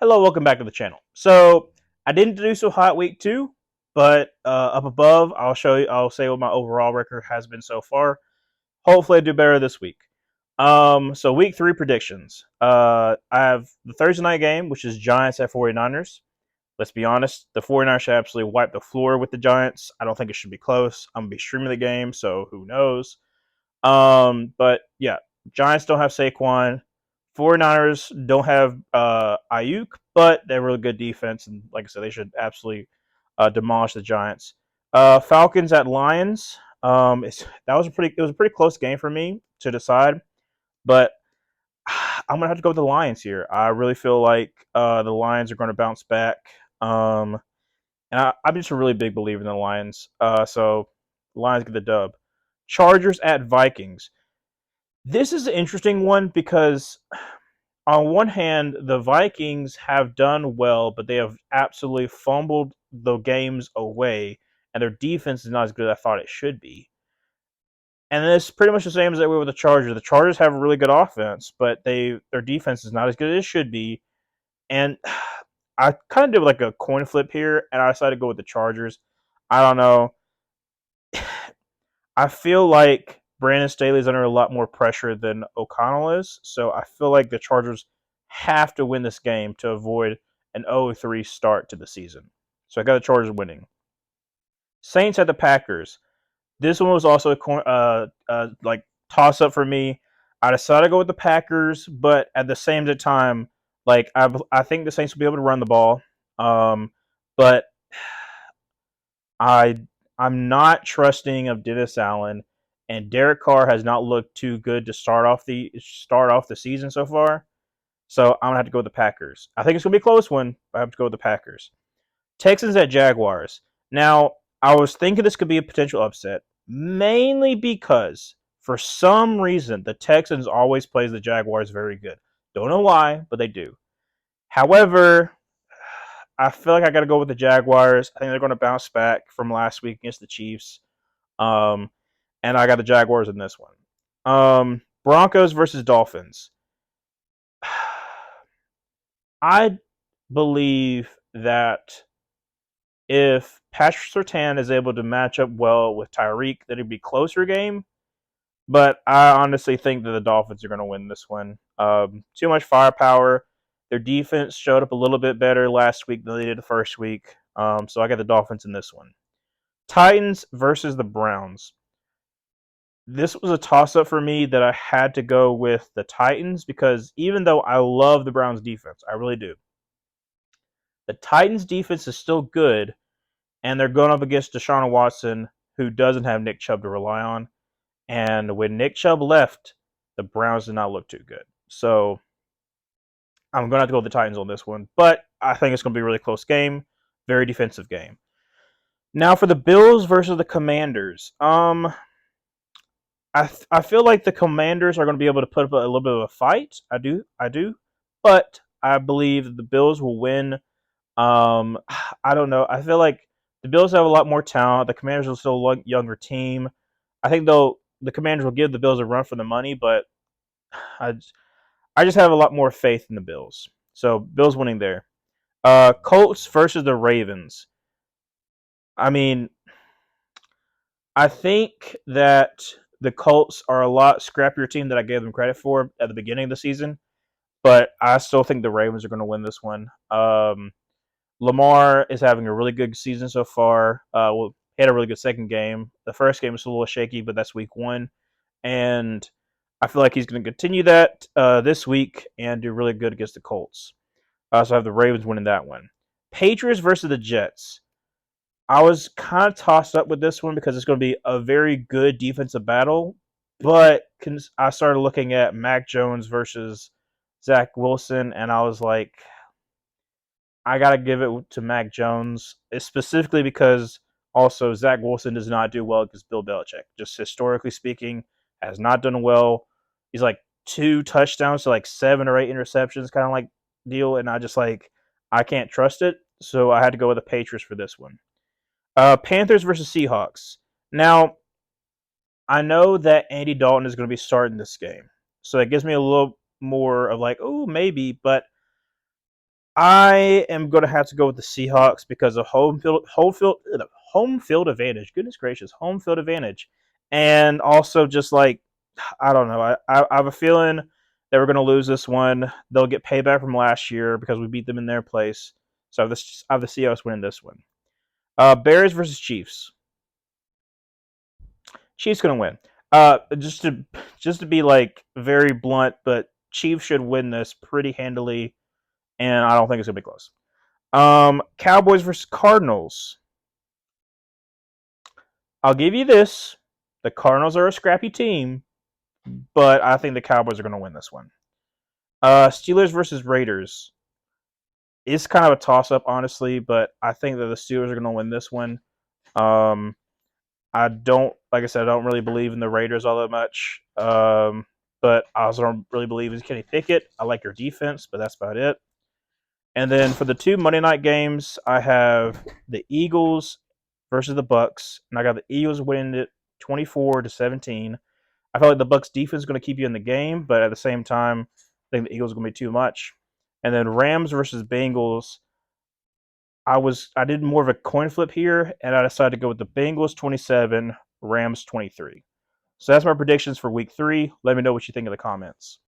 Hello, welcome back to the channel. So I didn't do so hot week 2, but up above I'll say what my overall record has been so far. Hopefully I do better this week. So week 3 predictions. I have the Thursday night game, which is Giants at 49ers. Let's be honest, the 49ers should absolutely wipe the floor with the Giants. I don't think it should be close. I'm gonna be streaming the game, so who knows. But yeah, Giants don't have Saquon. 49ers don't have Ayuk, but they're really good defense, and like I said, they should absolutely demolish the Giants. Falcons at Lions. It was a pretty close game for me to decide, but I'm gonna have to go with the Lions here. I really feel like the Lions are going to bounce back, and I'm just a really big believer in the Lions. So Lions get the dub. Chargers at Vikings. This is an interesting one because, on one hand, the Vikings have done well, but they have absolutely fumbled the games away, and their defense is not as good as I thought it should be. And it's pretty much the same as they were with the Chargers. The Chargers have a really good offense, but their defense is not as good as it should be. And I kind of did like a coin flip here, and I decided to go with the Chargers. I don't know. I feel like Brandon Staley's under a lot more pressure than O'Connell is, so I feel like the Chargers have to win this game to avoid an 0-3 start to the season. So I got the Chargers winning. Saints at the Packers. This one was also like toss up for me. I decided to go with the Packers, but at the same time, like I think the Saints will be able to run the ball, but I I'm not trusting of Dennis Allen, and Derek Carr has not looked too good to start off the season so far. So I'm gonna have to go with the Packers. I think it's gonna be a close one, but I have to go with the Packers. Texans at Jaguars. Now I was thinking this could be a potential upset, mainly because for some reason the Texans always plays the Jaguars very good. Don't know why, but they do. However, I feel like I got to go with the Jaguars. I think they're going to bounce back from last week against the Chiefs. Um, and I got the Jaguars in this one. Broncos versus Dolphins. I believe that if Patrick Surtain is able to match up well with Tyreek, that it'd be a closer game. But I honestly think that the Dolphins are going to win this one. Too much firepower. Their defense showed up a little bit better last week than they did the first week. So I got the Dolphins in this one. Titans versus the Browns. This was a toss up for me that I had to go with the Titans because even though I love the Browns defense, I really do. The Titans defense is still good, and they're going up against Deshaun Watson, who doesn't have Nick Chubb to rely on. And when Nick Chubb left, the Browns did not look too good. So I'm going to have to go with the Titans on this one. But I think it's going to be a really close game. Very defensive game. Now for the Bills versus the Commanders. I feel like the Commanders are going to be able to put up a little bit of a fight. I do, but I believe that the Bills will win. I don't know. I feel like the Bills have a lot more talent. The Commanders are still a younger team. I think though the Commanders will give the Bills a run for the money, but I I just have a lot more faith in the Bills. So Bills winning there. Colts versus the Ravens. I mean, I think that the Colts are a lot scrappier team than I gave them credit for at the beginning of the season, but I still think the Ravens are going to win this one. Lamar is having a really good season so far. Well, he had a really good second game. The first game was a little shaky, but that's week 1, and I feel like he's going to continue that this week and do really good against the Colts. So I have the Ravens winning that one. Patriots versus the Jets. I was kind of tossed up with this one because it's going to be a very good defensive battle, but I started looking at Mac Jones versus Zach Wilson, and I was like, I got to give it to Mac Jones, specifically because also Zach Wilson does not do well against Bill Belichick. Just historically speaking, has not done well. He's like 2 touchdowns to like 7 or 8 interceptions, kind of like deal, and I can't trust it, so I had to go with the Patriots for this one. Panthers versus Seahawks. Now, I know that Andy Dalton is going to be starting this game, so it gives me a little more of like, oh, maybe, but I am going to have to go with the Seahawks because of home field advantage. Goodness gracious, home field advantage, and also just like I don't know. I have a feeling that we're going to lose this one. They'll get payback from last year because we beat them in their place. So I have the Seahawks winning this one. Bears versus Chiefs. Chiefs going to win. Just to be like very blunt, but Chiefs should win this pretty handily, and I don't think it's going to be close. Cowboys versus Cardinals. I'll give you this: the Cardinals are a scrappy team, but I think the Cowboys are going to win this one. Steelers versus Raiders. It's kind of a toss-up, honestly, but I think that the Steelers are going to win this one. Um, I don't, like I said, I don't really believe in the Raiders all that much. But I also don't really believe in Kenny Pickett. I like your defense, but that's about it. And then for the two Monday night games, I have the Eagles versus the Bucks, and I got the Eagles winning it 24-17. I feel like the Bucks defense is going to keep you in the game, but at the same time, I think the Eagles are going to be too much. And then Rams versus Bengals. I did more of a coin flip here, and I decided to go with the Bengals 27, Rams 23. So that's my predictions for week 3. Let me know what you think in the comments.